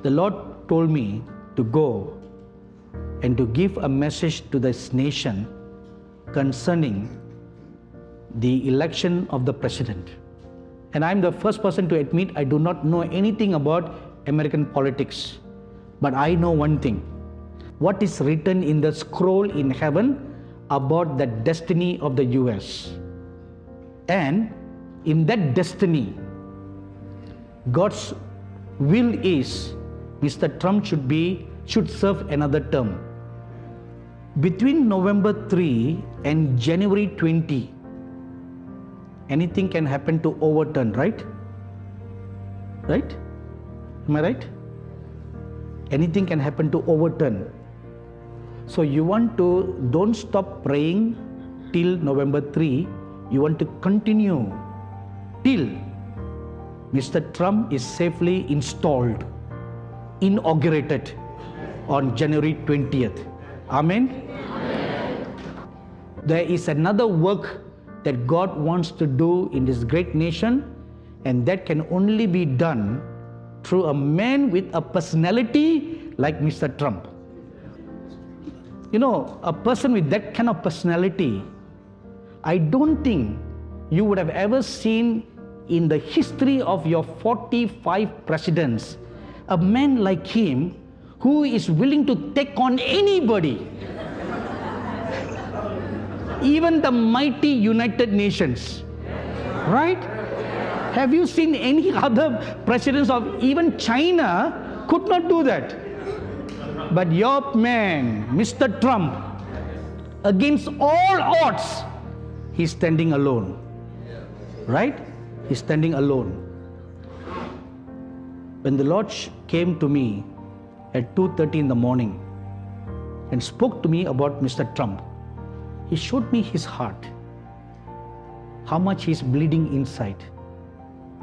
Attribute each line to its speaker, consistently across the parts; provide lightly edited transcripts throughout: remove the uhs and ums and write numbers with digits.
Speaker 1: the Lord told me to go and to give a message to this nation concerning the election of the president. And I'm the first person to admit I do not know anything about American politics. But I know one thing. What is written in the scroll in heaven about the destiny of the US. And in that destiny, God's will is Mr. Trump should serve another term. Between November 3 and January 20, anything can happen to overturn, right? Right? Am I right? Anything can happen to overturn. So you want to, don't stop praying till November 3. You want to continue till Mr. Trump is safely installed, inaugurated on January 20th. Amen? Amen. There is another work that God wants to do in this great nation, and that can only be done through a man with a personality like Mr. Trump. You know, a person with that kind of personality, I don't think you would have ever seen in the history of your 45 presidents a man like him who is willing to take on anybody. Even the mighty United Nations, right? Have you seen any other presidents of even China could not do that? But your man, Mr. Trump, against all odds, he's standing alone, right? He's standing alone. When the Lord came to me at 2:30 in the morning and spoke to me about Mr. Trump, He showed me his heart, how much he's bleeding inside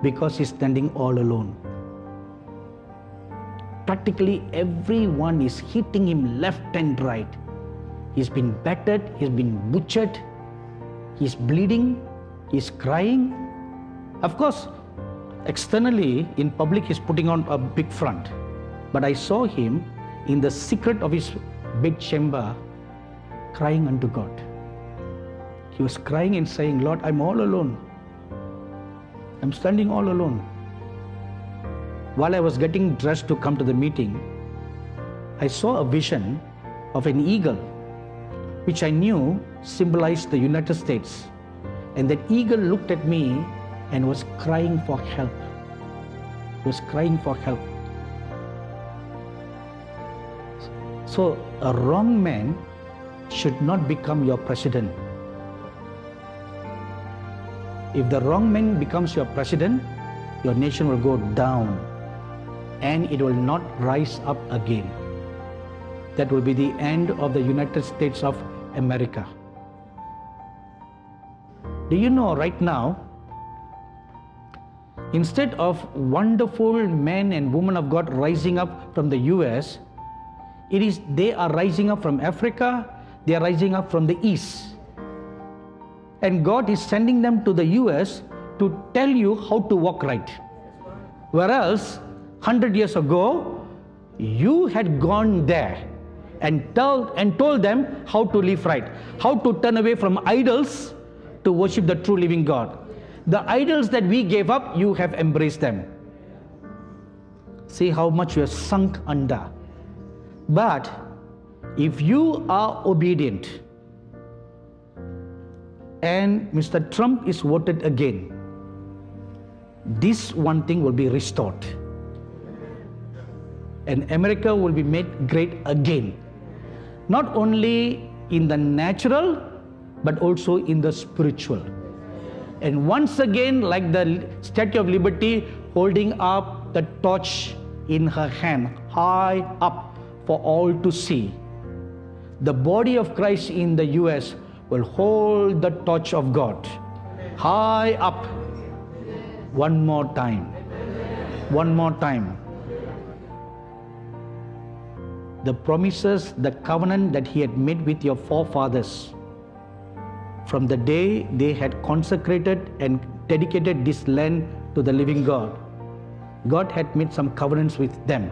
Speaker 1: because he's standing all alone. Practically everyone is hitting him left and right. He's been battered, he's been butchered, he's bleeding, he's crying. Of course, externally, in public, he's putting on a big front. But I saw him in the secret of his bed chamber, crying unto God. He was crying and saying, Lord, I'm all alone. I'm standing all alone. While I was getting dressed to come to the meeting, I saw a vision of an eagle, which I knew symbolized the United States. And that eagle looked at me and was crying for help. He was crying for help. So a wrong man should not become your president. If the wrong man becomes your president, your nation will go down and it will not rise up again. That will be the end of the United States of America. Do you know right now, instead of wonderful men and women of God rising up from the US, they are rising up from Africa, they are rising up from the East. And God is sending them to the US to tell you how to walk right. Whereas 100 years ago, you had gone there and told them how to live right, how to turn away from idols to worship the true living God. The idols that we gave up, you have embraced them. See how much you are sunk under. But if you are obedient and Mr. Trump is voted again, this one thing will be restored. And America will be made great again. Not only in the natural, but also in the spiritual. And once again, like the Statue of Liberty holding up the torch in her hand, high up for all to see, the body of Christ in the US will hold the torch of God high up. One more time. One more time. The promises, the covenant that He had made with your forefathers, from the day they had consecrated and dedicated this land to the living God, God had made some covenants with them.